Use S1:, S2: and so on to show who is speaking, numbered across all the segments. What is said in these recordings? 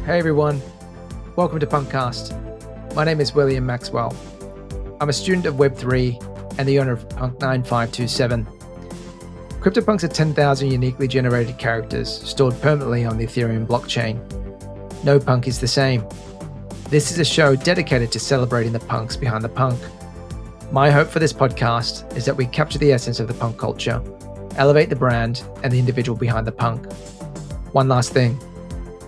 S1: Hey everyone, welcome to PunkCast. My name is William Maxwell. I'm a student of Web3 and the owner of Punk2939. Cryptopunks are 10,000 uniquely generated characters stored permanently on the Ethereum blockchain. No punk is the same. This is a show dedicated to celebrating the punks behind the punk. My hope for this podcast is that we capture the essence of the punk culture, elevate the brand and the individual behind the punk. One last thing.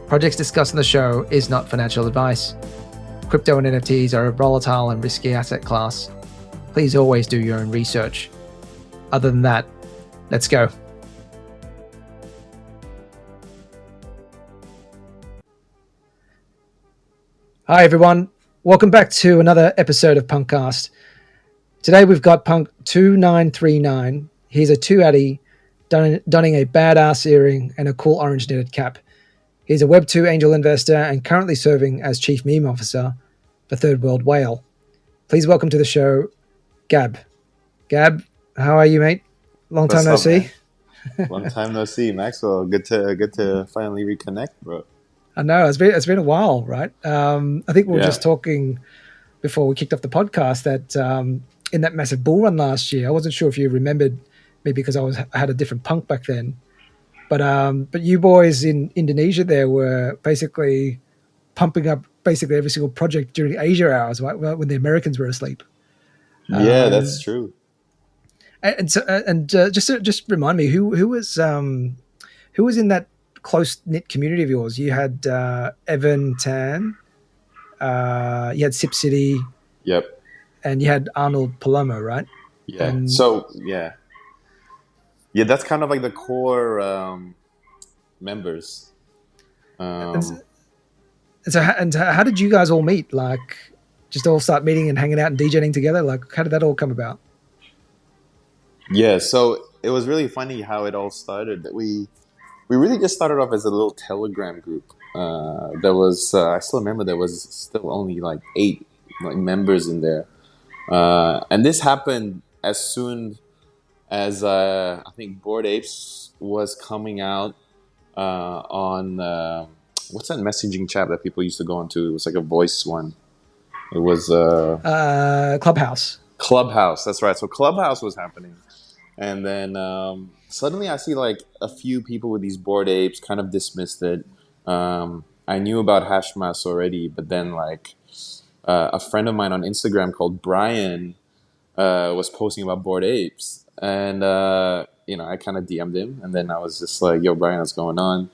S1: Projects discussed on the show is not financial advice. Crypto and NFTs are a volatile and risky asset class. Please always do your own research. Other than that, let's go. Hi everyone, welcome back to another episode of PunkCast. Today we've got Punk2939. He's a Atty donning a badass earring and a cool orange knitted cap. He's a Web2 angel investor and currently serving as Chief Meme Officer for Third World Whale. Please welcome to the show, Gab. Gab, how are you, mate? Long time no see.
S2: Long time no see, Maxwell. Good to finally reconnect, bro.
S1: I know it's been a while, right? I think we were just talking before we kicked off the podcast that in that massive bull run last year, I wasn't sure if you remembered me because I had a different punk back then. But you boys in Indonesia there were basically pumping up basically every single project during Asia hours, right? When the Americans were asleep.
S2: Yeah, that's true.
S1: And just remind me who was in that close knit community of yours? You had Evan Tan, you had Sip City,
S2: yep,
S1: and you had Arnold Palomo, right?
S2: Yeah. Yeah, that's kind of like the core members.
S1: And how did you guys all meet? Like, just all start meeting and hanging out and DJing together? Like, how did that all come about?
S2: Yeah, so it was really funny how it all started. We really just started off as a little Telegram group. There was I still remember there was still only like 8 members in there, and this happened as soon as I think Bored Apes was coming out on what's that messaging chat that people used to go into? It was like a voice one. It was
S1: Clubhouse.
S2: Clubhouse, that's right. So Clubhouse was happening, and then suddenly I see like a few people with these Bored Apes kind of dismissed it. I knew about Hashmas already, but then like a friend of mine on Instagram called Brian was posting about Bored Apes. And, I kind of DM'd him. And then I was just like, yo, Brian, what's going on?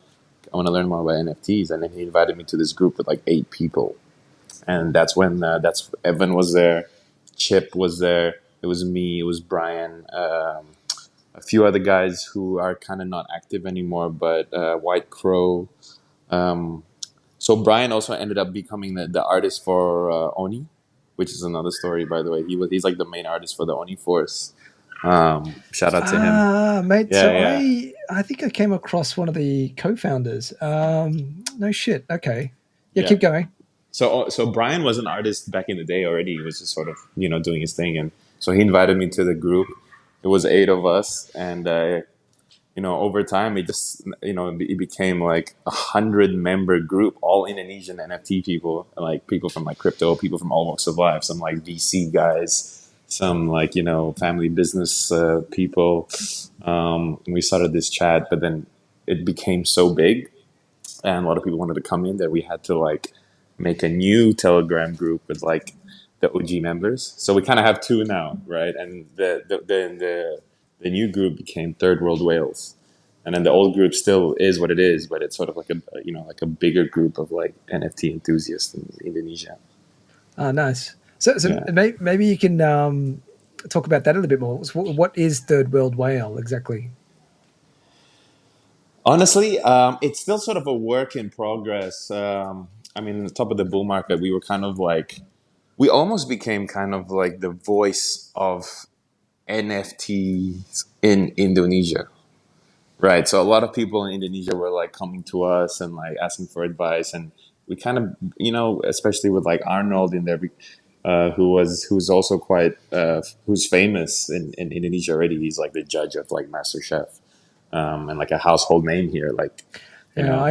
S2: I want to learn more about NFTs. And then he invited me to this group with like 8 people. And that's when Evan was there. Chip was there. It was me. It was Brian. A few other guys who are kind of not active anymore, but White Crow. So Brian also ended up becoming the artist for Oni, which is another story, by the way. He's like the main artist for the Oni Force. Shout out to him,
S1: mate. Yeah, so yeah. I think I came across one of the co-founders. No shit. Okay, yeah. Keep going.
S2: So Brian was an artist back in the day already. He was just sort of doing his thing, and so he invited me to the group. It was 8 of us, and over time it just it became like 100-member group, all Indonesian NFT people, like people from like crypto, people from all walks of life, some like VC guys, some like family business people. We started this chat, but then it became so big and a lot of people wanted to come in that we had to like make a new Telegram group with like the OG members. So we kind of have 2 now, right? And the new group became Third World Whales, and then the old group still is what it is, but it's sort of like a bigger group of like NFT enthusiasts in Indonesia.
S1: Oh, nice. So yeah. Maybe you can talk about that a little bit more. What is Third World Whale exactly?
S2: Honestly, it's still sort of a work in progress. On the top of the bull market, we were kind of like, we almost became kind of like the voice of NFTs in Indonesia, right? So a lot of people in Indonesia were like coming to us and like asking for advice, and we kind of, especially with like Arnold in there. Who's also quite who's famous in Indonesia already. He's like the judge of like MasterChef, and like a household name here. Like You
S1: Yeah,
S2: know,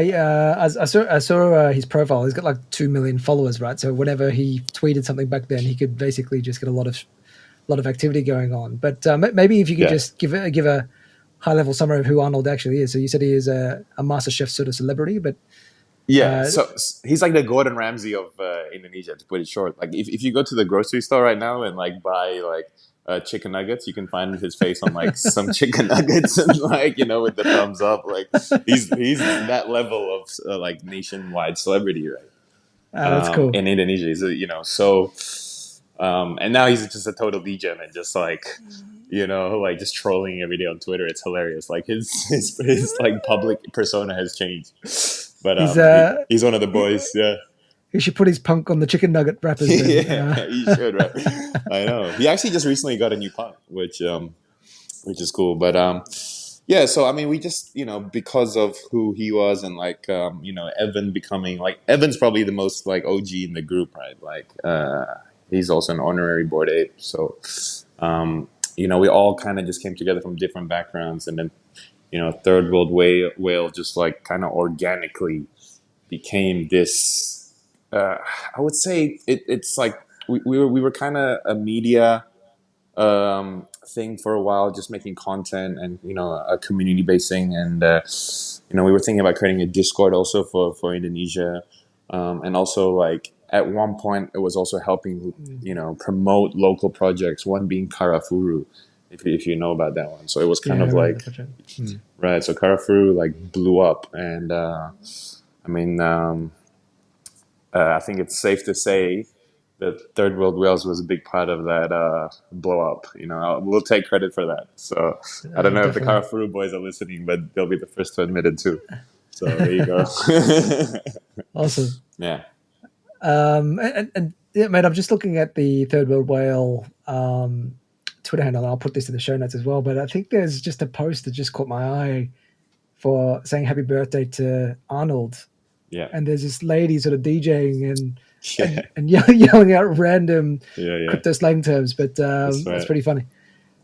S1: I saw his profile. He's got like 2 million followers, right? So whenever he tweeted something back then, he could basically just get a lot of activity going on. But maybe if you could
S2: yeah.
S1: just give a high level summary of who Arnold actually is. So you said he is a Master Chef sort of celebrity, but
S2: Yeah,
S1: uh,
S2: so he's like the Gordon Ramsay of Indonesia, to put it short. Like if you go to the grocery store right now and like buy like chicken nuggets, you can find his face on like some chicken nuggets and like with the thumbs up. Like he's that level of like nationwide celebrity, right?
S1: that's cool.
S2: In Indonesia, he's so. And now he's just a total degen and just like like just trolling every day on Twitter. It's hilarious. Like his like public persona has changed. But
S1: He's
S2: he's one of the
S1: he,
S2: boys. Yeah.
S1: he should put his punk on the chicken nugget wrappers then.
S2: Yeah, he should, right? I know. He actually just recently got a new punk, which is cool. But yeah, so I mean, we just because of who he was and like Evan becoming like Evan's probably the most like OG in the group, right? Like he's also an honorary board ape, so we all kind of just came together from different backgrounds, and then Third World Whale just like kind of organically became this. I would say it's like we were kind of a media thing for a while, just making content and a community based thing, and we were thinking about creating a Discord also for Indonesia, and also like at one point it was also helping promote local projects. One being Karafuru, if you know about that one. So it was
S1: Yeah,
S2: kind
S1: I
S2: of
S1: remember the
S2: like
S1: project.
S2: right. So Karafuru like blew up, and I mean. I think it's safe to say that Third World Whales was a big part of that blow up. We'll take credit for that. So I don't know if the
S1: Definitely
S2: Karafuru boys are listening, but they'll be the first to admit it too. So there you go.
S1: awesome.
S2: Yeah.
S1: And yeah, mate, I'm just looking at the Third World Whale Twitter handle, and I'll put this in the show notes as well. But I think there's just a post that just caught my eye for saying happy birthday to Arnold,
S2: Yeah.
S1: and there's this lady sort of DJing and
S2: Yeah.
S1: yelling out random
S2: Yeah. Yeah.
S1: crypto slang terms, but
S2: That's
S1: that's
S2: right.
S1: pretty funny.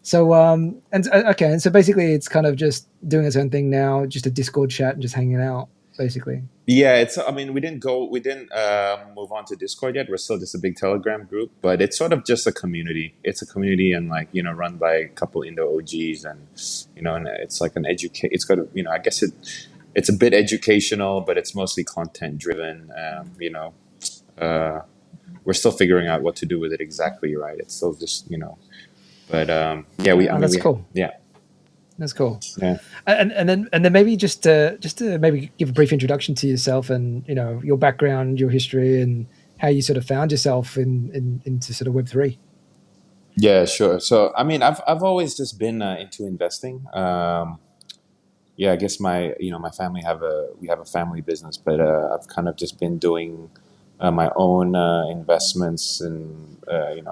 S1: So and okay, and so basically it's kind of just doing its own thing now, just a Discord chat and just hanging out, basically.
S2: Yeah, it's. I mean, we didn't move on to Discord yet. We're still just a big Telegram group, but it's sort of just a community. It's a community, and like run by a couple Indo OGs, and and it's like an educate. It's got I guess it's a bit educational, but it's mostly content driven. We're still figuring out what to do with it exactly. Right? It's still just but yeah, we. I mean,
S1: That's cool.
S2: yeah,
S1: That's cool.
S2: yeah.
S1: And then maybe just to maybe give a brief introduction to yourself and your background, your history, and how you sort of found yourself into sort of Web3.
S2: Yeah, sure. So, I mean, I've always just been into investing. Yeah, I guess my family we have a family business, but I've kind of just been doing my own investments in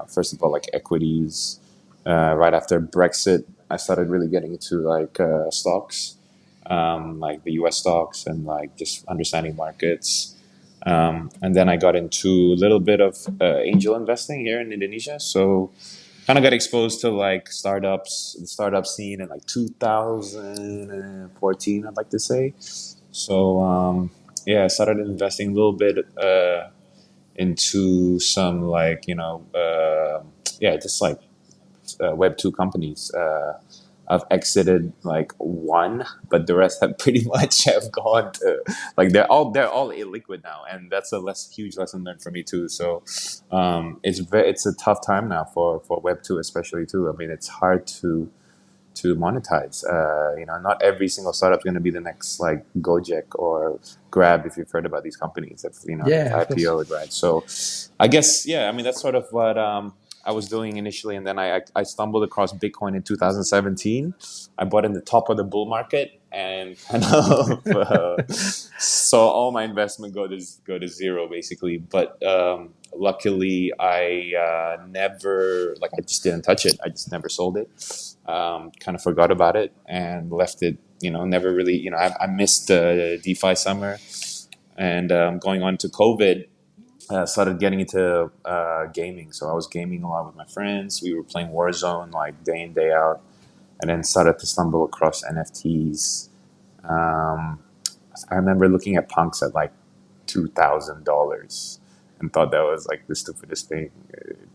S2: first of all like equities. Right after Brexit, I started really getting into like stocks, like the U.S. stocks, and like just understanding markets. And then I got into a little bit of angel investing here in Indonesia. So kind of got exposed to like the startup scene in like 2014, I'd like to say. So yeah, I started investing a little bit into some like yeah, just like Web2 companies. I've exited like one, but the rest have pretty much have gone to like they're all illiquid now, and that's a huge lesson learned for me too. So it's a tough time now for Web2 especially too. I mean, it's hard to monetize. Not every single startup is going to be the next like Gojek or Grab if you've heard about these companies that
S1: Yeah,
S2: they've
S1: of course.
S2: IPO'd, right? So I guess yeah, I mean that's sort of what I was doing initially, and then I stumbled across Bitcoin in 2017. I bought in the top of the bull market and kind of saw all my investment go to zero basically. But luckily, I never like I just didn't touch it. I just never sold it. Kind of forgot about it and left it. Never really. I missed the DeFi summer, and going on to COVID, started getting into gaming. So I was gaming a lot with my friends. We were playing Warzone like day in day out, and then started to stumble across NFTs. Um, I remember looking at punks at like $2,000 and thought that was like the stupidest thing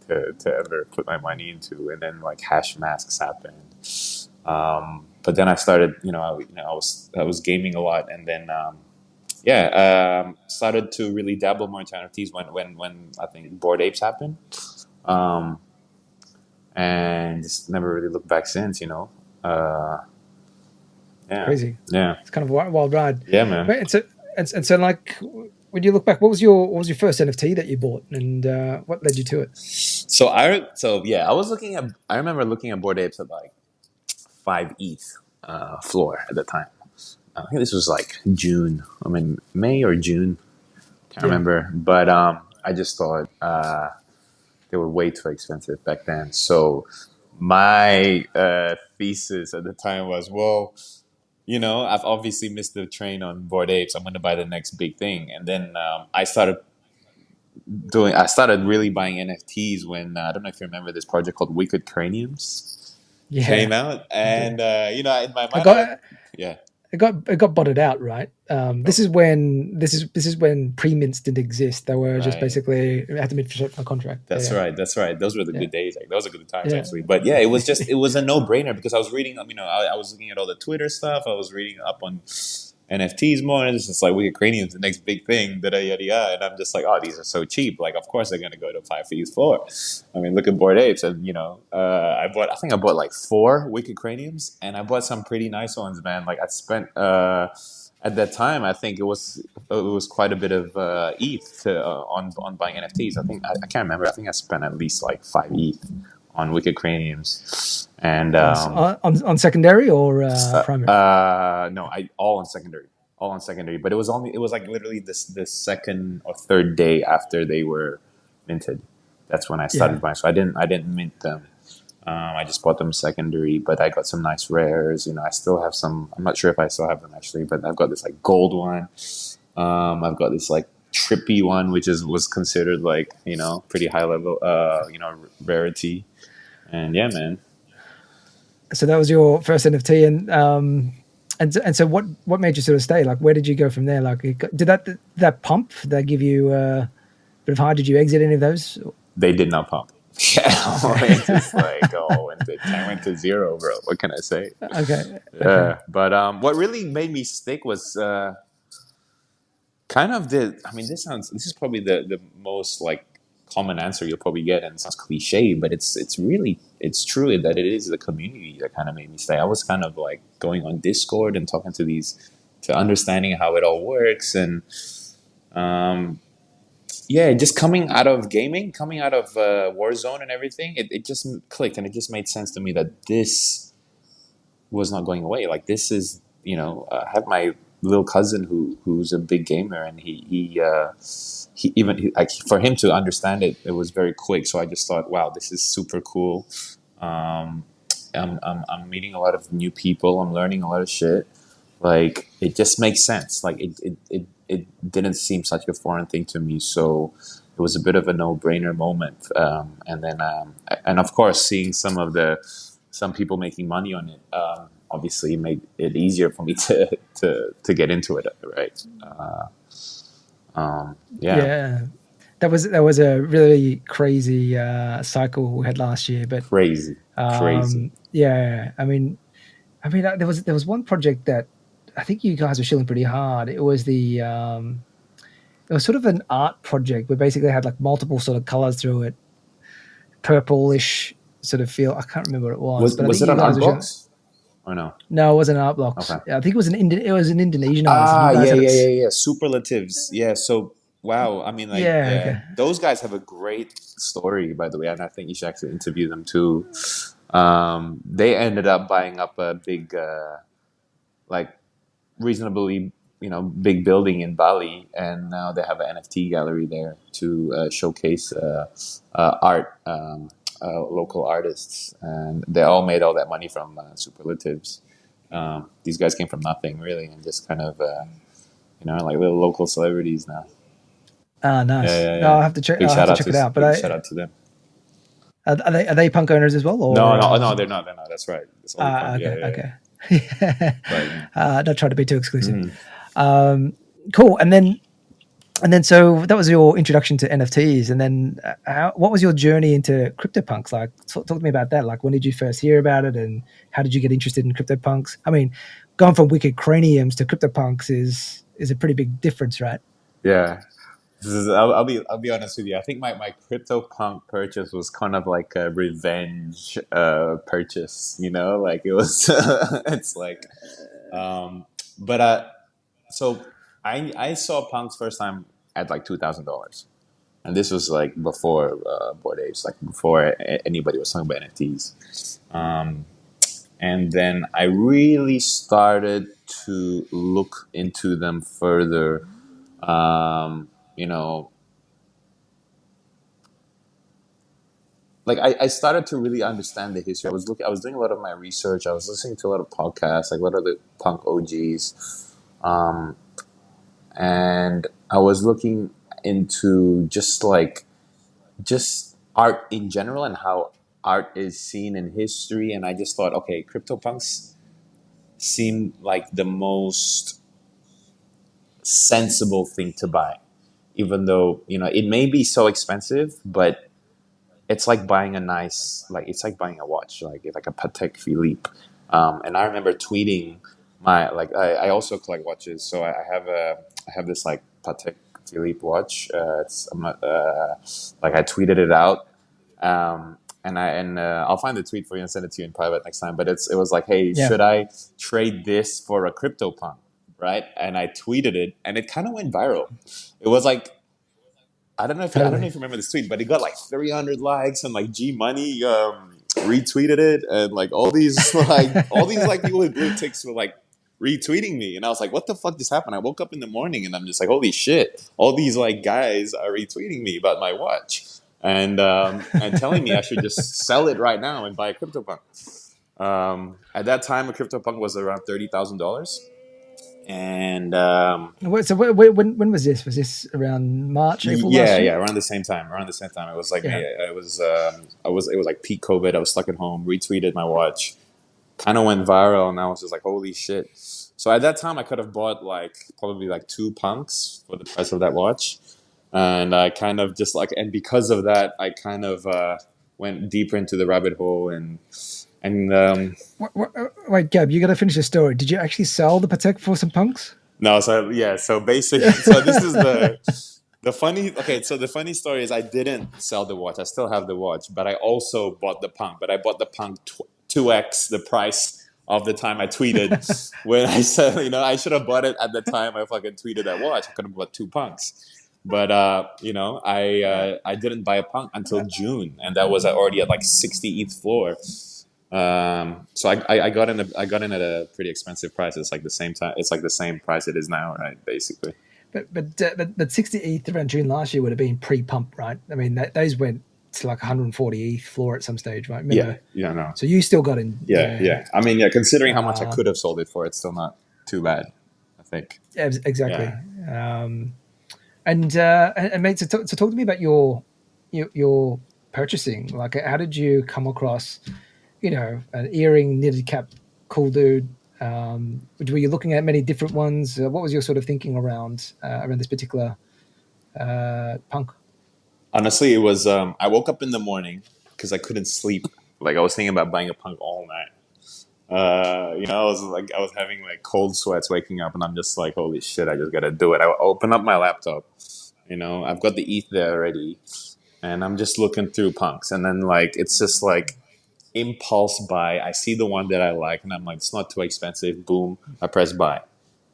S2: to ever put my money into. And then like hash masks happened. But then I started, I was gaming a lot, and then started to really dabble more into NFTs when I think Bored Apes happened, um, and just never really looked back since. Yeah,
S1: Crazy.
S2: yeah,
S1: It's kind of a wild ride.
S2: yeah, man.
S1: But and so like when you look back, what was your first NFT that you bought, and what led you to it?
S2: I was looking at. I remember looking at Bored Apes at like 5 ETH floor at the time. I think this was like June. I mean, May or June. Can't
S1: Yeah.
S2: remember. But I just thought they were way too expensive back then. So my thesis at the time was, well, I've obviously missed the train on Bored Apes. I'm going to buy the next big thing. And then I started really buying NFTs when, I don't know if you remember this project called Wicked Craniums
S1: Yeah.
S2: came out.
S1: I do.
S2: And, in my
S1: I
S2: mind,
S1: got
S2: yeah.
S1: it got botted out, right? This
S2: Oh,
S1: is when pre-mints didn't exist. They were just
S2: right.
S1: basically had to meet a contract.
S2: That's
S1: Yeah,
S2: right. That's right. Those were the
S1: yeah,
S2: good days. Like those are good times,
S1: yeah,
S2: actually. But yeah, it was a no brainer because I was reading. I was looking at all the Twitter stuff. I was reading up on NFTs more, and it's just like Wicked Cranium's the next big thing. Da yada yada. And I'm just like, oh, these are so cheap. Like, of course they're gonna go to 5 fees for. I mean, look at Bored Apes, and I think I bought like 4 Wicked Craniums, and I bought some pretty nice ones, man. Like I spent. At that time, I think it was quite a bit of ETH on buying NFTs. I think I can't remember. I think I spent at least like 5 ETH on Wicked Craniums, and
S1: nice. On secondary or primary?
S2: no, I all on secondary. But it was like literally this second or third day after they were minted. That's when I
S1: Yeah,
S2: started buying. So I didn't mint them. I just bought them secondary, but I got some nice rares. I still have some. I'm not sure if I still have them actually, but I've got this like gold one. I've got this like trippy one, which was considered like pretty high level, rarity. And yeah, man.
S1: so that was your first NFT, and so what made you sort of stay? Like, where did you go from there? Like, did that pump? Did that give you a bit of high? Did you exit any of those?
S2: They did not pump. Yeah,
S1: Okay.
S2: it's just like went to zero, bro. What can I say?
S1: Okay. Okay.
S2: Yeah, but what really made me stick was kind of the. I mean, this is probably the most like common answer you'll probably get, and it sounds cliche, but it's true that it is the community that kind of made me stay. I was kind of like going on Discord and talking to understanding how it all works, and um, yeah, just coming out of gaming, coming out of Warzone and everything, it just clicked, and it just made sense to me that this was not going away. Like this is, I have my little cousin who's a big gamer, and like for him to understand it, it was very quick. So I just thought, wow, this is super cool. Um, I'm meeting a lot of new people. I'm learning a lot of shit. Like it just makes sense. Like it didn't seem such a foreign thing to me. So it was a bit of a no-brainer moment. And of course, seeing some people making money on it, obviously made it easier for me to get into it. Right. Yeah.
S1: Yeah. That was a really crazy cycle we had last year, but
S2: Crazy. Crazy.
S1: yeah, there was one project that I think you guys were shilling pretty hard. It was it was sort of an art project where basically had like multiple sort of colors through it, purplish sort of feel. I can't remember what it was, but I
S2: Was
S1: think
S2: it
S1: you
S2: on
S1: guys were shilling.
S2: Artbox or no?
S1: No, it wasn't art blocks.
S2: Okay.
S1: I think it was an Indonesian artist, and you
S2: Ah,
S1: guys
S2: yeah,
S1: had
S2: yeah,
S1: it.
S2: yeah, yeah. Superlatives. Yeah. So, wow. I mean, like,
S1: Yeah,
S2: yeah,
S1: okay.
S2: those guys have a great story, by the way, and I think you should actually interview them too. They ended up buying up a big, like, reasonably, big building in Bali, and now they have an NFT gallery there to showcase art, local artists, and they all made all that money from superlatives. These guys came from nothing really, and just kind of like little local celebrities now.
S1: Ah,
S2: Yeah,
S1: nice.
S2: yeah,
S1: No,
S2: yeah.
S1: I'll have to check it out. But
S2: Big shout out to them.
S1: are they punk owners as well,
S2: No,
S1: or
S2: no, no, they're not. They're not. That's right. It's only punk. Yeah,
S1: okay,
S2: yeah, yeah.
S1: okay.
S2: But
S1: Not trying to be too exclusive.
S2: mhm.
S1: Cool. And then so that was your introduction to NFTs. And then what was your journey into CryptoPunks? Like, talk to me about that. Like, when did you first hear about it, and how did you get interested in CryptoPunks? I mean, going from Wicked Craniums to CryptoPunks is a pretty big difference, right?
S2: Yeah. I'll be honest with you. I think my CryptoPunk purchase was kind of like a revenge purchase. You know, like it was. It's like, um, but so I saw punks first time at like $2,000, and this was like before Bored Apes, like before anybody was talking about NFTs. And then I really started to look into them further. You know, like I started to really understand the history. I was doing a lot of my research. I was listening to a lot of podcasts, like a lot of the punk OGs, um, and I was looking into just art in general and how art is seen in history. And I just thought, okay, CryptoPunks seemed like the most sensible thing to buy, even though it may be so expensive, but it's like buying a nice, like it's like buying a watch, like a Patek Philippe. And I remember tweeting my, like I also collect watches, so I have this like Patek Philippe watch. It's I'm not, like I tweeted it out, and I'll find the tweet for you and send it to you in private next time. But it was like, hey,
S1: Yeah,
S2: should I trade this for a CryptoPunk, right? And I tweeted it, and it kind of went viral. It was like, I don't know
S1: totally.
S2: if you remember this tweet, but it got like 300 likes, and like G Money retweeted it, and like all these like people with blue ticks were like retweeting me, and I was like, what the fuck just happened? I woke up in the morning and I'm just like, holy shit! All these like guys are retweeting me about my watch, and telling me I should just sell it right now and buy a CryptoPunk. At that time, a CryptoPunk was around $30,000, and
S1: So when was this? Was this around March, April last
S2: yeah,
S1: year?
S2: around the same time. Around the same time, it was like
S1: Yeah.
S2: May. It was like peak COVID. I was stuck at home. Retweeted my watch, kind of went viral, and I was just like, holy shit! So at that time, I could have bought like probably like two punks for the price of that watch, and I kind of just like, and because of that, I kind of went deeper into the rabbit hole, and
S1: Wait, Gab, you got to finish the story. Did you actually sell the Patek for some punks?
S2: no, so yeah, so basically, so this is the funny. Okay, so the funny story is I didn't sell the watch. I still have the watch, but I also bought the punk. But I bought the punk 2x the price of the time I tweeted when I said, I should have bought it at the time I fucking tweeted that watch. I could have bought two punks. But I didn't buy a punk until June, and that was already at like 60 ETH floor. So I I got in at a pretty expensive price. It's like the same time. It's like the same price it is now, right? Basically.
S1: But 60 ETH around June last year would have been pre-pump, right? I mean, those went to like 140 ETH floor at some stage, right?
S2: Yeah.
S1: Remember?
S2: Yeah. No.
S1: So you still got in,
S2: Yeah.
S1: yeah,
S2: Yeah. I mean, yeah. Considering how much I
S1: uh,
S2: could have sold it for, it's still not too bad. I think.
S1: yeah, exactly.
S2: Yeah.
S1: And mate, so talk to me about your purchasing. Like, how did you come across, an earring knitted cap, cool dude? Were you looking at many different ones? What was your sort of thinking around this particular punk?
S2: Honestly, it was. I woke up in the morning because I couldn't sleep. Like I was thinking about buying a punk all night. I was having like cold sweats waking up, and I'm just like, holy shit! I just gotta do it. I open up my laptop. I've got the ETH there already, and I'm just looking through punks, and then like it's just like impulse buy. I see the one that I like, and I'm like, it's not too expensive. Boom! I press buy.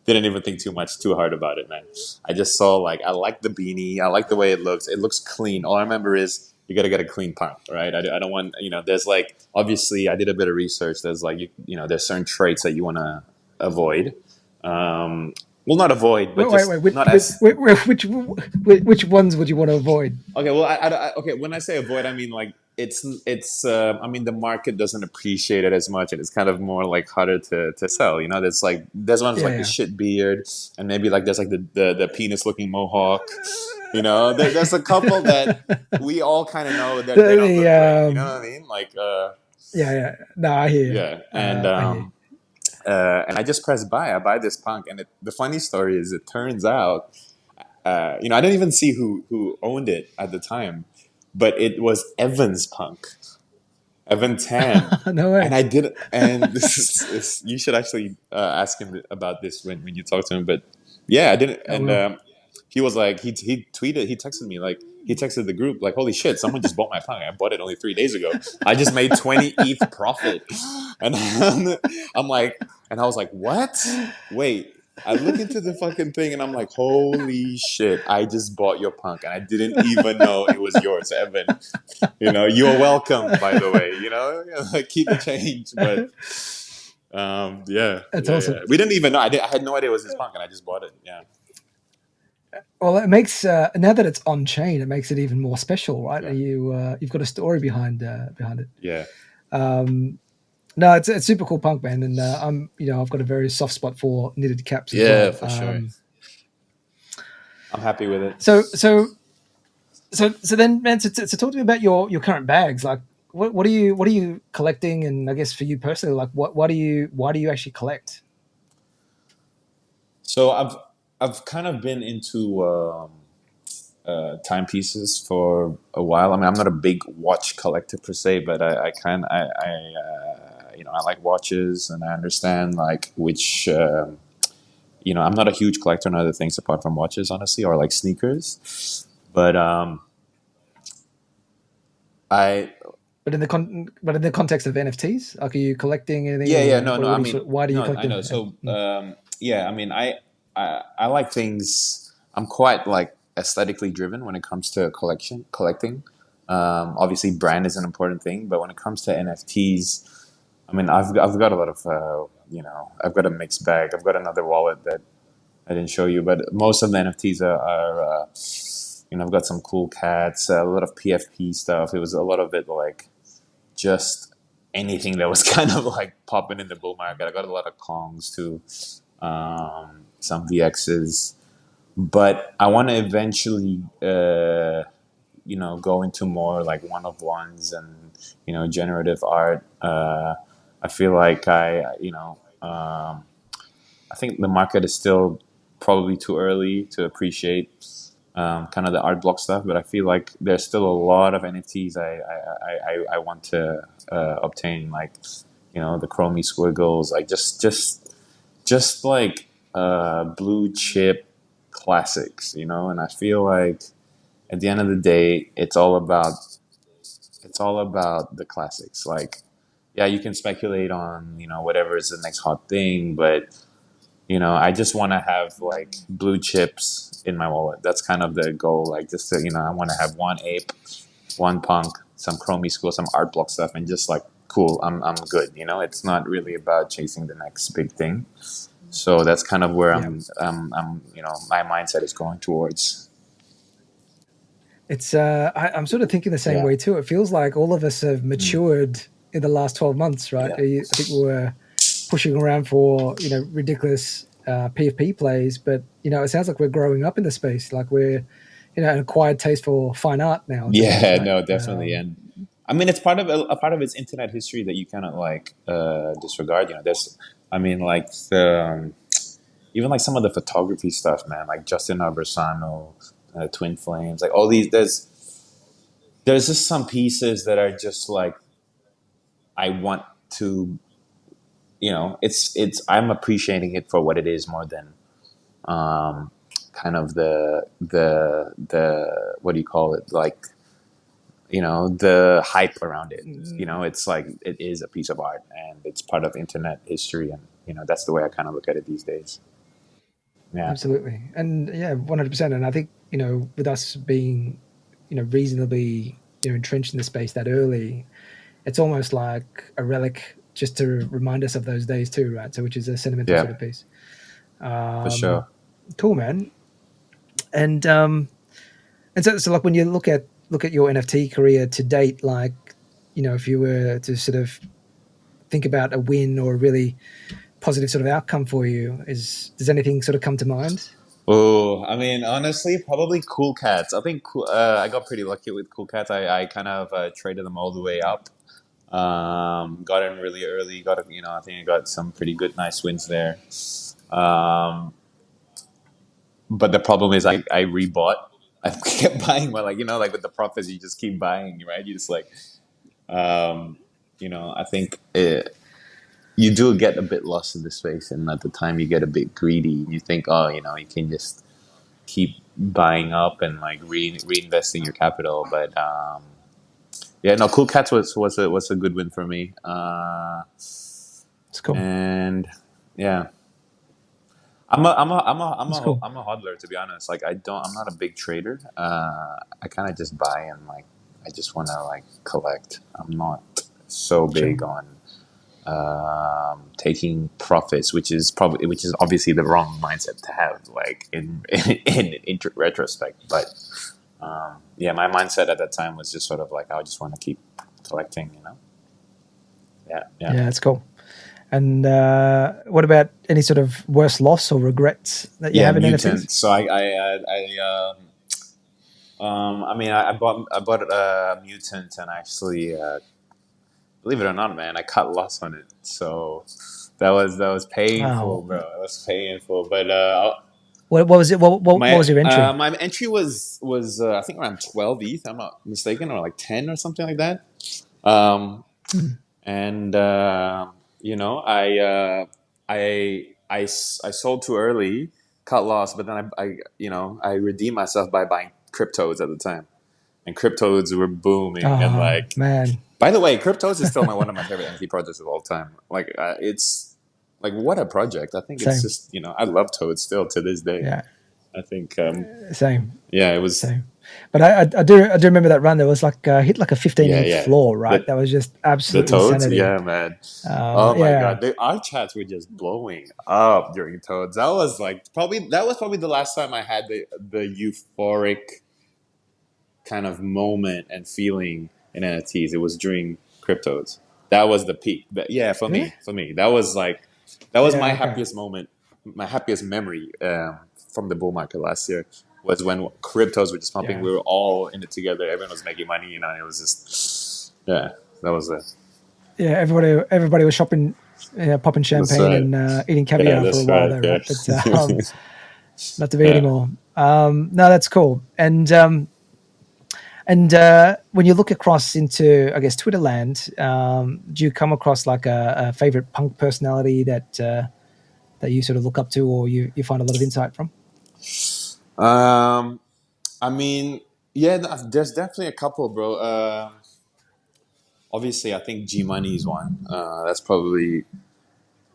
S2: Didn't even think too hard about it, man. I just saw like I like the beanie. I like the way it looks. It looks clean. All I remember is you got to get a clean punk, right? I don't want There's like obviously I did a bit of research. There's like there's certain traits that you want to avoid. Well, not avoid, but
S1: Wait,
S2: just not as
S1: which ones would you want to avoid?
S2: okay. Well, okay. When I say avoid, I mean like it's. I mean the market doesn't appreciate it as much, and it's kind of more like harder to sell. There's ones
S1: Yeah,
S2: like the
S1: yeah.
S2: shit beard, and maybe like there's like the penis looking mohawk. There's a couple that we all kind of know that they don't look great. You know what I mean? Like
S1: yeah, yeah. No, I hear you.
S2: yeah, and
S1: I hear you.
S2: And I just press buy. I buy this punk, and the funny story is, it turns out, I didn't even see who owned it at the time, but it was Evan's punk, Evan Tan.
S1: No
S2: And
S1: way.
S2: I did, and you should actually ask him about this when you talk to him. But yeah, I didn't,
S1: I
S2: and
S1: will.
S2: he was like, he tweeted, he texted me, like, he texted the group like, "Holy shit, someone just bought my punk! I bought it only 3 days ago. I just made 20 ETH profit." And I'm like, and I was like, "What? Wait." I look into the fucking thing and I'm like, "Holy shit, I just bought your punk and I didn't even know it was yours, Evan. You're welcome, by the way, like, keep the change." But yeah,
S1: That's
S2: yeah, yeah.
S1: awesome.
S2: We didn't even know. I had no idea it was his punk and I just bought it. Yeah.
S1: Well, it makes now that it's on chain, it makes it even more special, right?
S2: Yeah.
S1: You've got a story behind it.
S2: Yeah.
S1: No, it's super cool punk, man, and I've got a very soft spot for knitted caps as
S2: Yeah,
S1: well.
S2: for sure. I'm happy with it.
S1: So then, man, so talk to me about your current bags. Like, what are you collecting? And I guess for you personally, like, why do you actually collect?
S2: So I've kind of been into timepieces for a while. I mean, I'm not a big watch collector per se, but I like watches, and I understand like which. I'm not a huge collector on other things apart from watches, honestly, or like sneakers. But I
S1: But in the context of NFTs, like, are you collecting anything,
S2: Yeah, yeah,
S1: or
S2: no, no. I mean,
S1: why do you
S2: no,
S1: collect
S2: I know.
S1: them?
S2: So, yeah, I mean, I like things. I'm quite like aesthetically driven when it comes to collecting. Obviously, brand is an important thing, but when it comes to NFTs, I mean, I've got a lot of I've got a mixed bag. I've got another wallet that I didn't show you, but most of the NFTs are I've got some cool cats, a lot of PFP stuff. It was a lot of it like just anything that was kind of like popping in the bull market. I got a lot of Kongs too, some VXs, but I want to eventually, go into more like one of ones and generative art. I feel like I think the market is still probably too early to appreciate kind of the art block stuff, but I feel like there's still a lot of NFTs I want to obtain, like the Chromie squiggles, like just like blue chip classics, and I feel like at the end of the day, it's all about the classics. Like, yeah, you can speculate on whatever is the next hot thing, but I just want to have like blue chips in my wallet. That's kind of the goal. Like, just to, I want to have one ape, one punk, some chromie school, some art block stuff, and just like, cool, I'm good. It's not really about chasing the next big thing. So that's kind of where
S1: Yeah,
S2: my mindset is going towards.
S1: it's I'm sort of thinking the same
S2: Yeah.
S1: way too. It feels like all of us have
S2: Mm.
S1: matured in the last 12 months, right?
S2: Yeah.
S1: I think we were pushing around for ridiculous PFP plays, but it sounds like we're growing up in the space. Like, we're an acquired taste for fine art now in some ways,
S2: Yeah.
S1: right?
S2: No, definitely. And I mean, it's part of a part of its internet history that you cannot like disregard. There's, I mean, like even like some of the photography stuff, man, like Justin Arbersano, Twin Flames, like all these. There's just some pieces that are just like I want to, it's I'm appreciating it for what it is more than kind of the what do you call it, like the hype around it. It's like it is a piece of art and it's part of internet history, and that's the way I kind of look at it these days. Yeah.
S1: Absolutely, and yeah, 100%. And I think with us being reasonably entrenched in the space that early, it's almost like a relic just to remind us of those days too, right? So, which is a sentimental
S2: Yeah,
S1: sort of piece.
S2: for sure.
S1: Cool, man. And so like when you look at your NFT career to date, like if you were to sort of think about a win or a really positive sort of outcome for you, does anything sort of come to mind?
S2: Oh, I mean, honestly, probably Cool Cats. I think I got pretty lucky with Cool Cats. I kind of traded them all the way up. Got in really early. I think I got some pretty good, nice wins there. Um, but the problem is, I rebought. I kept buying, but like with the profits, you just keep buying, right? You just I think you do get a bit lost in the space, and at the time, you get a bit greedy. You think, oh, you can just keep buying up and like reinvesting your capital, but yeah, no, Cool Cats was a good win for me.
S1: It's cool.
S2: And yeah,
S1: It's cool.
S2: I'm a hodler, to be honest. Like I'm not a big trader. I kind of just buy and like I just want to like collect. I'm not so
S1: Sure.
S2: big on taking profits, which is obviously the wrong mindset to have, like in retrospect. But yeah, my mindset at that time was just sort of like I just want to keep collecting, Yeah, yeah.
S1: Yeah, it's cool. And what about any sort of worst loss or regrets that you
S2: Yeah,
S1: have in
S2: Mutant.
S1: NFTs?
S2: So I mean, I bought Mutant, and actually, believe it or not, man, I cut loss on it. So that was painful,
S1: Oh,
S2: bro. It was painful. But
S1: what was it? What was your entry?
S2: my entry was I think around 12 ETH. I'm not mistaken, or like 10 or something like that. Um, and I sold too early, cut loss, but then I redeemed myself by buying cryptos at the time, and cryptos were booming, and
S1: Oh
S2: like,
S1: man,
S2: by the way, cryptos is still one of my favorite NFT projects of all time. Like it's like, what a project. I think it's
S1: same.
S2: just I love Toad still to this day.
S1: Yeah,
S2: I think
S1: same,
S2: yeah, it was.
S1: same. But I do remember that run. There was like hit like a 15
S2: Yeah,
S1: ETH
S2: yeah.
S1: floor, right?
S2: The
S1: That was just
S2: the
S1: absolute
S2: Toads,
S1: insanity.
S2: yeah, man. Oh my
S1: Yeah,
S2: god, our chats were just blowing up during Toads. That was probably the last time I had the euphoric kind of moment and feeling in NFTs. It was during cryptos. That was the peak. But yeah,
S1: really.
S2: for me, that was my
S1: Yeah, okay.
S2: happiest moment, my happiest memory from the bull market last year was when cryptos were just pumping.
S1: Yeah,
S2: We were all in it together. Everyone was making money, and it was just that was it.
S1: yeah. Everybody was shopping, popping
S2: That's
S1: champagne
S2: right.
S1: and eating
S2: Yeah,
S1: caviar for a
S2: that's
S1: while
S2: right.
S1: there,
S2: Yeah,
S1: right? But not to be
S2: yeah.
S1: anymore. No, that's cool. And when you look across into, I guess, Twitter land, do you come across like a favorite punk personality that you sort of look up to, or you find a lot of insight from?
S2: Um, I mean, yeah, there's definitely a couple, bro. Obviously, I think G Money is one. That's probably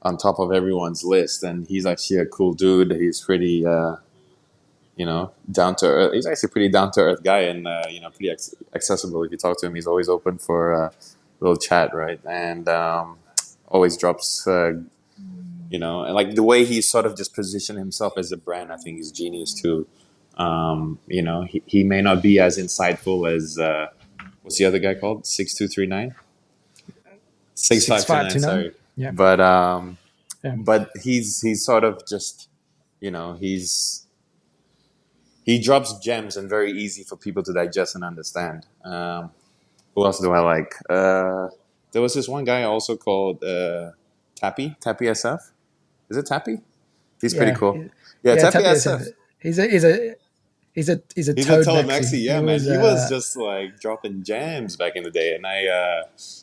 S2: on top of everyone's list, and he's actually a cool dude. He's pretty, down to earth. He's actually a pretty down to earth guy, and pretty accessible. If you talk to him, he's always open for a little chat, right? And always drops, and like the way he sort of just positioned himself as a brand, I think is genius too. He may not be as insightful as what's the other guy called? 6239? Six
S1: Six
S2: five two
S1: five
S2: nine.
S1: two nine.
S2: Sorry,
S1: Yeah,
S2: but
S1: yeah,
S2: he's sort of just he drops gems and very easy for people to digest and understand. Who else do I like? There was this one guy also called Tappy SF. Is it Tappy? He's pretty
S1: yeah,
S2: cool. Yeah,
S1: yeah.
S2: Tappy
S1: Tappy SF.
S2: SF.
S1: He's a
S2: He's a
S1: toad
S2: Toad
S1: maxi.
S2: Maxi, yeah,
S1: He
S2: man.
S1: was
S2: He was just like dropping jams back in the day, and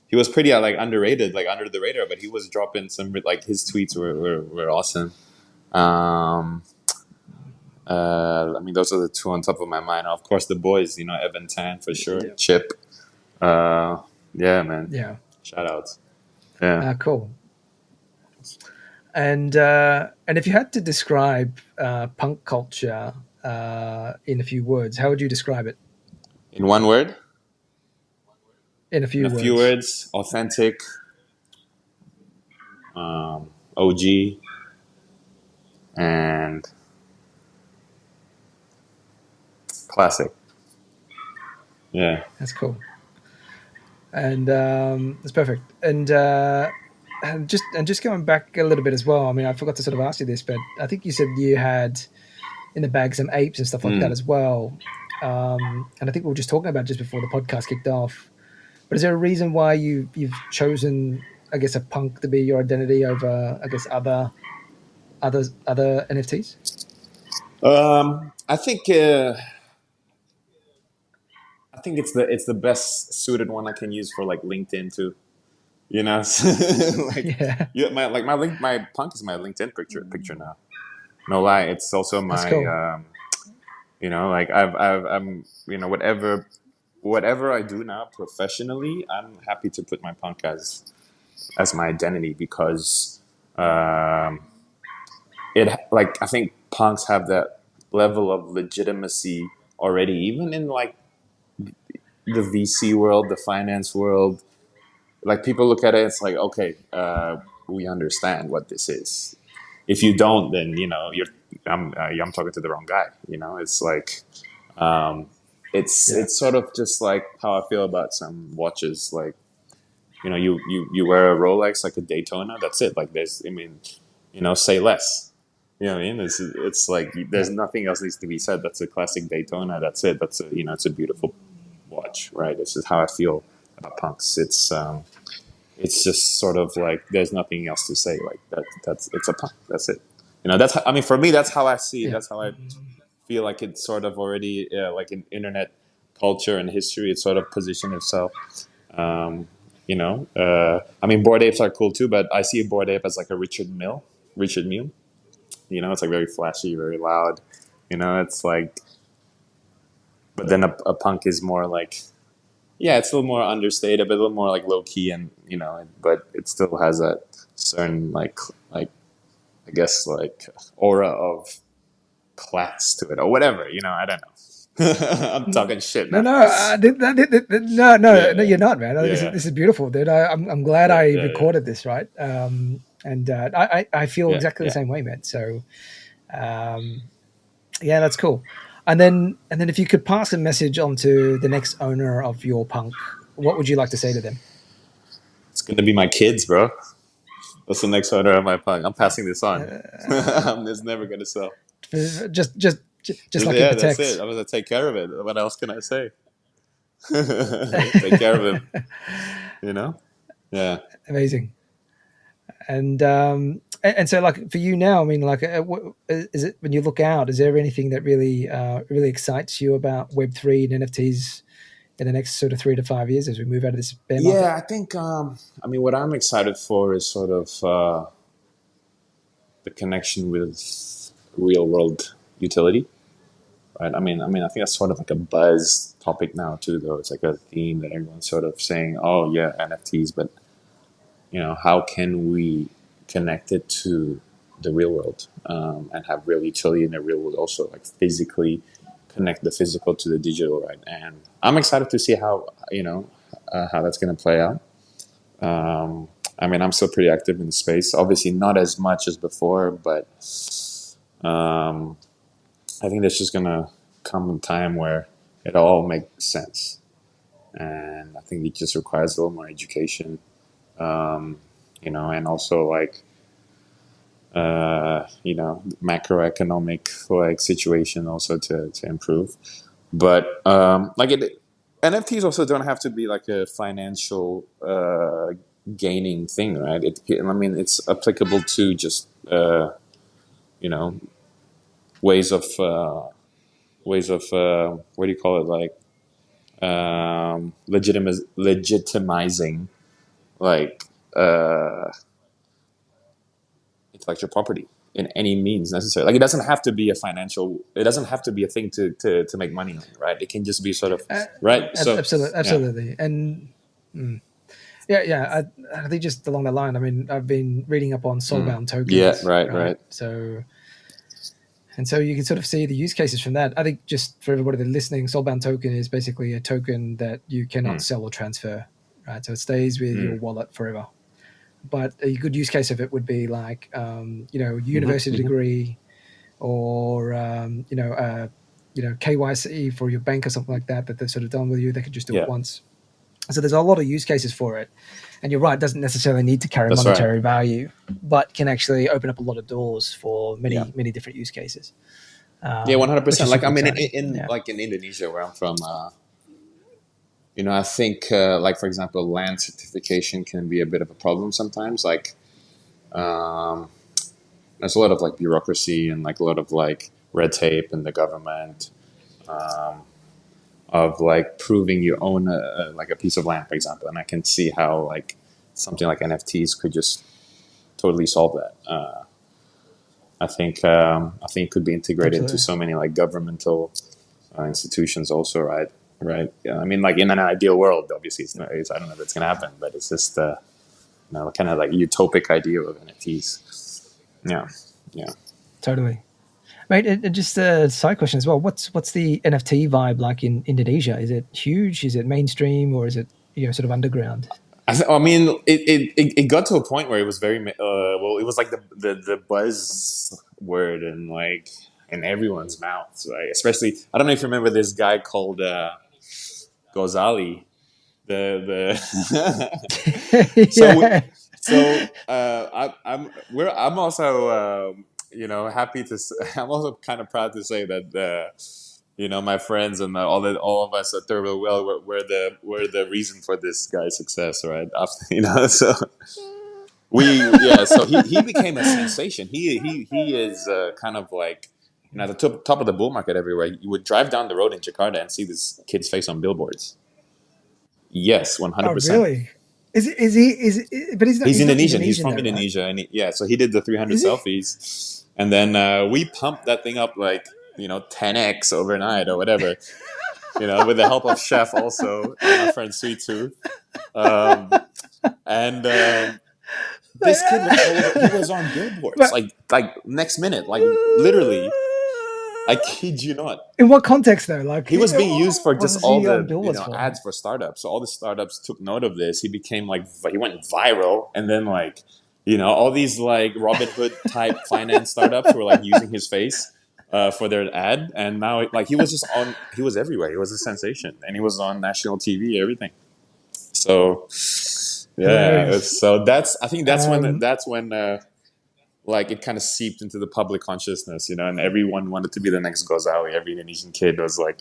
S2: he was pretty like underrated, like under the radar, but he was dropping some like his tweets were awesome. Um, I mean, those are the two on top of my mind. Of course, the boys, Evan Tan for sure,
S1: yeah,
S2: Chip. Uh, yeah, man.
S1: yeah.
S2: Shout outs. Yeah.
S1: Cool. And if you had to describe punk culture in a few words, how would you describe it?
S2: In one word,
S1: In a
S2: in
S1: few
S2: a few
S1: words.
S2: words, authentic, OG, and classic. Yeah.
S1: That's cool. And that's perfect. And just going back a little bit as well. I mean, I forgot to sort of ask you this, but I think you said you had in the bag some apes and stuff like that
S2: Mm.
S1: as well. And I think we were just talking about it just before the podcast kicked off. But is there a reason why you've chosen, I guess, a punk to be your identity over, I guess, other NFTs?
S2: I think it's the best suited one I can use for like LinkedIn too. You know, like
S1: Yeah,
S2: my punk is my LinkedIn picture now. No lie, it's also
S1: that's
S2: my
S1: cool.
S2: like I'm whatever I do now professionally, I'm happy to put my punk as my identity because um, it like I think punks have that level of legitimacy already, even in like the VC world, the finance world. Like people look at it, it's like okay, we understand what this is. If you don't, then I'm talking to the wrong guy. You know, it's like um,
S1: Yeah,
S2: it's sort of just like how I feel about some watches. Like you wear a Rolex, like a Daytona. That's it. Like say less. You know what I mean? It's like
S1: yeah,
S2: there's nothing else needs to be said. That's a classic Daytona. That's it. That's it's a beautiful watch, right? This is how I feel about punks. It's just sort of like there's nothing else to say. Like that's it's a punk. That's it. That's I mean for me that's how I see it.
S1: yeah.
S2: That's how I feel like it's sort of already like in internet culture and history. It's sort of positioned itself. Um, I mean, Bored Apes are cool too, but I see a Bored Ape as like a Richard Mille. It's like very flashy, very loud. It's like, but then a punk is more like, yeah, it's a little more understated, but a little more like low key, and but it still has a certain like I guess like aura of class to it or whatever. I don't know. I'm talking shit
S1: No,
S2: now.
S1: no, no,
S2: Yeah,
S1: no, you're not, man. This is
S2: yeah,
S1: this is beautiful, dude. I'm glad
S2: yeah,
S1: I
S2: yeah, yeah,
S1: recorded this, right? And I feel
S2: yeah,
S1: exactly the
S2: yeah.
S1: same way, man. So, um, yeah, that's cool. And then if you could pass a message on to the next owner of your punk, what would you like to say to them?
S2: It's gonna be my kids, bro. What's the next order of my punk? I'm passing this on.
S1: Uh,
S2: I'm just never gonna sell.
S1: just like in
S2: Yeah,
S1: the
S2: that's it.
S1: text.
S2: I'm gonna take care of it. What else can I say? Take care of him. You know? Yeah.
S1: Amazing. And so like for you now, I mean, like, is it when you look out? Is there anything that really excites you about Web3 and NFTs in the next sort of 3 to 5 years as we move out of this bear market?
S2: Yeah, I think. I mean, what I'm excited for is sort of the connection with real world utility, right? I think that's sort of like a buzz topic now too, though. It's like a theme that everyone's sort of saying, "Oh, yeah, NFTs," but how can we connect it to the real world and have real utility in the real world also, like physically connect the physical to the digital, right? And I'm excited to see how that's going to play out. I mean, I'm still pretty active in the space, obviously not as much as before, but um, I think there's just going to come a time where it all makes sense. And I think it just requires a little more education, um, and also like macroeconomic like situation also to improve. But NFTs also don't have to be like a financial gaining thing, right? I mean, it's applicable to just you know ways of what do you call it, like legitimizing like uh, intellectual property in any means necessary. Like it doesn't have to be a financial. It doesn't have to be a thing to make money on, right? It can just be sort of
S1: Uh,
S2: right. So
S1: Absolutely,
S2: yeah,
S1: absolutely, and I think just along that line. I mean, I've been reading up on soulbound
S2: yeah,
S1: tokens,
S2: right,
S1: right?
S2: right.
S1: So you can sort of see the use cases from that. I think just for everybody that's listening, soulbound token is basically a token that you cannot
S2: Mm,
S1: sell or transfer, right? So it stays with your
S2: mm,
S1: wallet forever. But a good use case of it would be like,
S2: mm-hmm,
S1: university
S2: mm-hmm.
S1: degree or, KYC for your bank or something like that they've sort of done with you. They could just do it
S2: Yeah,
S1: once. So there's a lot of use cases for it. And you're right, it doesn't necessarily need to carry
S2: that's right.
S1: monetary value, but can actually open up a lot of doors for
S2: Yeah,
S1: many, many different use cases,
S2: yeah, one hundred
S1: which is
S2: percent. Like
S1: super
S2: I mean,
S1: exciting. Yeah.
S2: like in Indonesia where I'm from, I think, like, for example, land certification can be a bit of a problem sometimes. Like, um, there's a lot of like bureaucracy and like a lot of like red tape in the government, of like proving you own like a piece of land, for example. And I can see how like something like NFTs could just totally solve that. I think it could be integrated into
S1: Absolutely.
S2: so many like governmental institutions also, right? Right. Yeah. I mean, like in an ideal world, obviously, I don't know if it's gonna happen, but it's just kind of like utopic idea of NFTs. Yeah. Yeah.
S1: Totally. Right, and just a side question as well. What's the NFT vibe like in Indonesia? Is it huge? Is it mainstream, or is it sort of underground?
S2: I mean, it got to a point where it was very well. It was like the buzz word and like in everyone's mouths, right? Especially, I don't know if you remember this guy called Gozali. The so
S1: Yeah.
S2: I'm also happy to I'm also kind of proud to say that my friends and all of us at Thurber Well were the reason for this guy's success, right? After, so he became a sensation. He is kind of like at the top of the bull market everywhere. You would drive down the road in Jakarta and see this kid's face on billboards. Yes, one hundred
S1: Oh,
S2: percent.
S1: really? Is he? But he's not.
S2: He's
S1: He's not
S2: Indonesian. He's
S1: Indonesian
S2: from
S1: though, right?
S2: Indonesia, and so he did the 300
S1: Is he?
S2: selfies, and then we pumped that thing up like 10x overnight or whatever. With the help of Chef also and our friend Sweet Tooth, um, and this kid was all over. He was on billboards
S1: But
S2: like next minute, like literally. I kid you not.
S1: in what context though? Like,
S2: He was being used for
S1: what
S2: just
S1: was
S2: all
S1: he on
S2: the
S1: billboards for?
S2: ads for startups. So all the startups took note of this. He became like he went viral, and then like all these like Robin Hood type finance startups were like using his face for their ad, and now like he was just on. He was everywhere. He was a sensation, and he was on national TV, everything. So yeah,
S1: Hilarious.
S2: so I think
S1: Um,
S2: that's when like it kind of seeped into the public consciousness, and everyone wanted to be the next Gozali. Every Indonesian kid was like,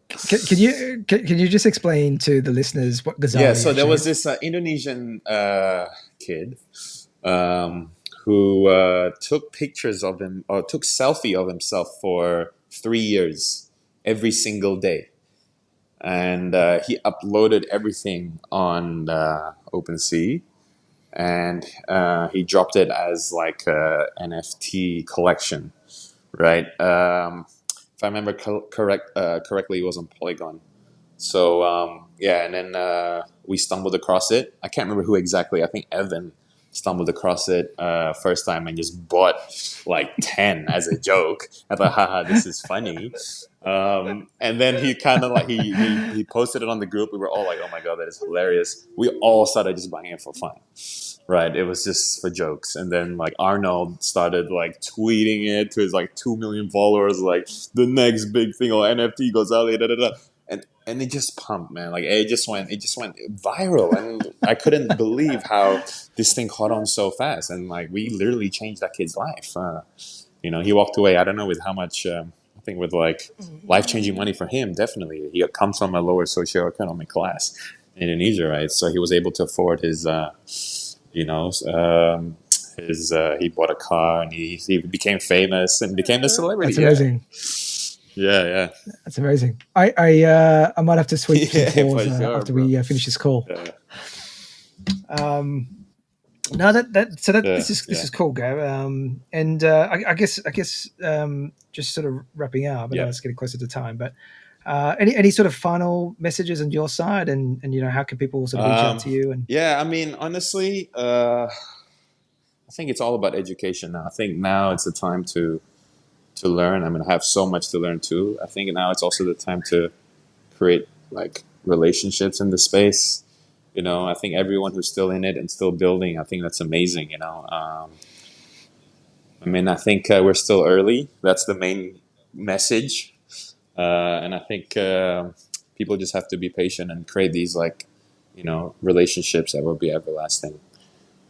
S1: can you just explain to the listeners what
S2: yeah.
S1: Ghazali
S2: So there
S1: actually
S2: was
S1: is?
S2: this Indonesian kid um, who took pictures of him or took selfie of himself for 3 years, every single day, and he uploaded everything on OpenSea, and he dropped it as like a NFT collection, right? If I remember correctly, it was on Polygon. So yeah, and then we stumbled across it. I can't remember who exactly. I think Evan stumbled across it first time and just bought like 10 as a joke. I thought, haha, this is funny. And then he kind of like he posted it on the group. We were all like, oh my god, that is hilarious. We all started just buying it for fun. Right, it was just for jokes, and then like Arnold started like tweeting it to his like 2 million followers, like the next big thing or NFT goes out, da da da, and it just pumped, man. Like it just went viral, and I couldn't believe how this thing caught on so fast, and like we literally changed that kid's life. He walked away. I don't know with how much. I think with like life changing money for him, definitely. He comes from a lower socioeconomic class in Indonesia, right? So he was able to afford his. You know, his he bought a car and he became famous and became a celebrity.
S1: That's
S2: Yeah,
S1: amazing.
S2: yeah,
S1: That's amazing. I might have to sweep some
S2: yeah, for
S1: floors
S2: sure,
S1: after
S2: bro.
S1: we finish this call.
S2: Yeah,
S1: Um, no, that
S2: yeah,
S1: this
S2: yeah,
S1: is cool, Gav. And I guess just sort of wrapping up. I
S2: yeah.
S1: know it's getting closer to time, but any sort of final messages on your side, and how can people sort of reach out
S2: Um,
S1: to you? And
S2: yeah, I mean, honestly, I think it's all about education now. I think now it's the time to learn. I mean, I have so much to learn too. I think now it's also the time to create like relationships in the space. I think everyone who's still in it and still building, I think that's amazing. I mean, I think we're still early. That's the main message, and I think people just have to be patient and create these like, relationships that will be everlasting.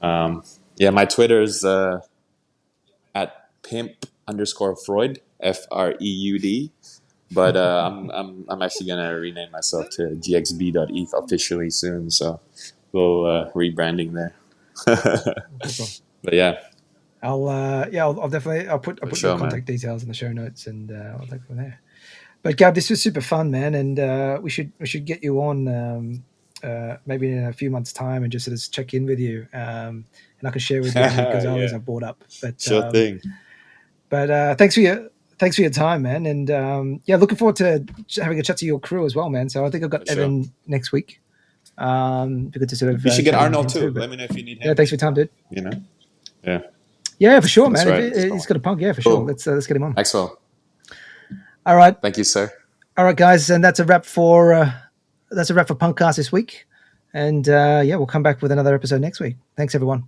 S2: Um, yeah, my Twitter's at pimp underscore Freud, Freud. But I'm actually gonna rename myself to Gxb.eth officially soon. So we'll rebranding there.
S1: Cool.
S2: But yeah,
S1: I'll definitely I'll put your
S2: sure,
S1: contact
S2: man.
S1: details in the show notes, and I'll take it from there. But Gab, this was super fun, man, and we should get you on maybe in a few months' time and just sort of check in with you, and I can share with you any Gonzales
S2: Yeah,
S1: I've brought up.
S2: sure thing.
S1: But thanks for your time, man, and looking forward to having a chat to your crew as well, man. So I think I've got
S2: For sure.
S1: Evan next week. Be good to sort of
S2: You should get
S1: chat in
S2: Arnold
S1: him
S2: too.
S1: too. But
S2: Let me know if you need
S1: yeah,
S2: him.
S1: thanks for your time, dude.
S2: You know. Yeah.
S1: Yeah, for sure,
S2: That's
S1: man.
S2: right.
S1: If he's got a punk, yeah, for
S2: Cool.
S1: sure. Let's get him on.
S2: Maxwell.
S1: All right.
S2: Thank you, sir.
S1: All right, guys, and that's a wrap for PunkCast this week. And we'll come back with another episode next week. Thanks, everyone.